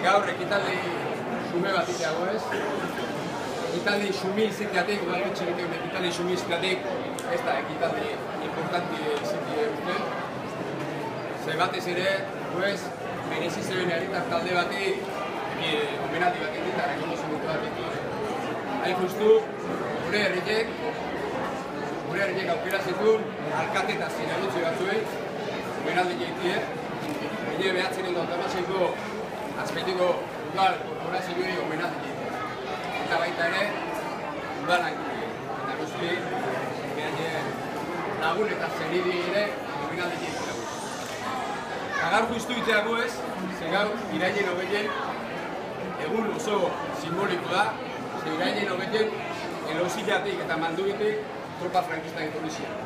gaur ekitaldi xume bat iteago ez. Ekitaldi xumi izateatik, udaletxe egiten ekitaldi xumi izateatik, ez da ekitaldi importanti izatea dute. Ze batez ere, merezi zeben herritar talde bati, omenaldi bat egiten, rekonozimendu bat egiten. Hain justu, gure herriek aukera zituen, alkate eta zinegutzi batzuei, omenaldi egitea. Bide behatzen edo automaseiko azpeitiko udal korporazioei omenaldi egitea. Eta baita ere, udalan egitea. Eta guzti, lagun eta zeridi ere omenaldi egitea. Gaur justu itxeago ez, ze gaur irailen hogeien egun oso simboliko da, ze irailen hogeien elosillatik eta mandugitik tropa frankista etorri ziren.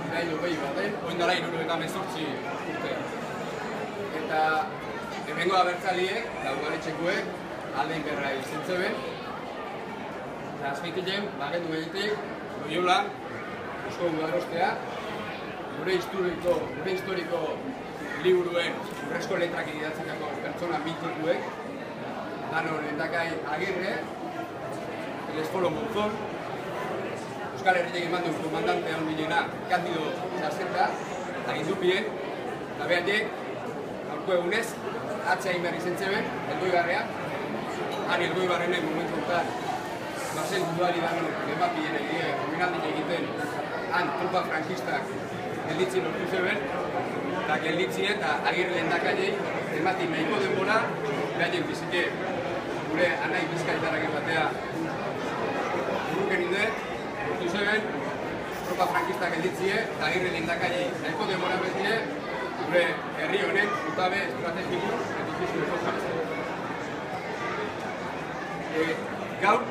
Irail hogei baten, oindala 78 urte. Eta hemengo abertzaliek, eta udaletxekuek, aldein berra izan zeben. Eta azpeitilen, bagendu behitik, Loiolan, Eusko Udarostea, gure historiko liburuen urrezko letrak idatzitako pertsona mitikuek, Dano Lehendakai Agirre, el Esfolo Monzón, Euskal Herriak eman duen komandante handiena Candido Zazeta, agindupien, eta behatik, gaurko egunez, atzea inberri zentzeben, Elgoibarrea, han Elgoibarrenen momentu honetan, Marcel Duari Dano Lehenbapien egite, omenaldi egiten, han tropa frankistak gelditzen lortu zeben, eta gelditzien eta Agirre Lehendakaiei emati nahiko denbora behaien bizite gure anai bizkaitarrak batea buruken inde, lortu zeben, tropa frankistak gelditzie eta Agirre Lehendakaiei nahiko denbora betie gure herri honen utabe estrategiko edukizko jartzen. Gaur,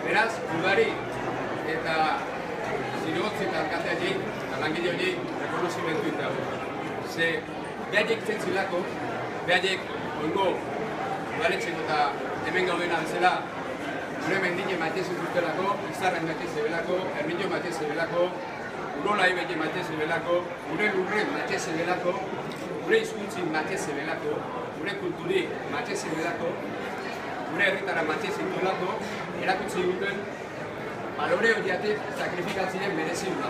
beraz, udari eta zinegotzi eta alkateari eta langile hori rekonozimendu itago. Ze behaiek zentzilako, behaiek oingo udaletxeko eta hemen gaudena bezala gure mendine maite zituztelako, izarren maite zebelako, ermino maite zebelako, urolai bete maite zebelako, gure lurren maite zebelako, gure hizkuntzin maite zebelako, gure kulturi maite zebelako, gure herritara maite zituztelako, erakutsi duten balore horiatik sakrifikatzien merezi dula.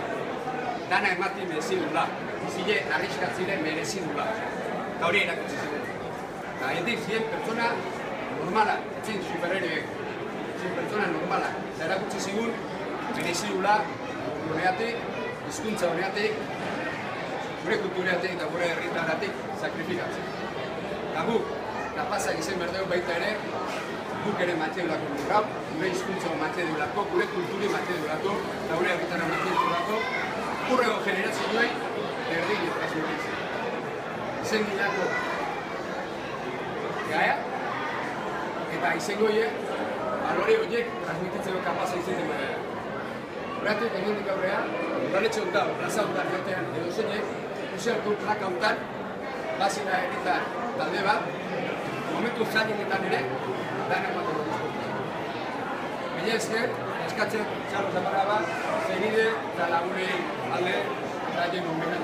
Dana emati merezi dula. Zile arriskatzile merezi dula. Eta hori erakutsi ziren. Eta hendik ziren pertsona normala, etzin superheroek. Etzin pertsona normala. Eta erakutsi zigun merezi dula honeatik, hizkuntza honeatik, gure kultureatik eta gure herritaratik sakrifikatzen. Eta guk, kapazak izan berdeu baita ere, guk ere matxe dulako gau, gure hizkuntza matxe dulako, gure kulturi matxe dulako, eta gure herritara matxe dulako, urrego generazioei erdik transmititzen. Izen gilako gaia, eta izengo horiek, balore horiek transmititzeko kapaza izaten badera. Horregatik, egindik aurrean, udaletxe honetan, plaza honetan jotean edo zeinek, usialko plaka honetan, bazina herritar talde bat, momentu zainetan ere, dana ematen dut. Mila esker, eskatzen txarro zaparra bat, zenide eta lagunei alde, eta jen omenan.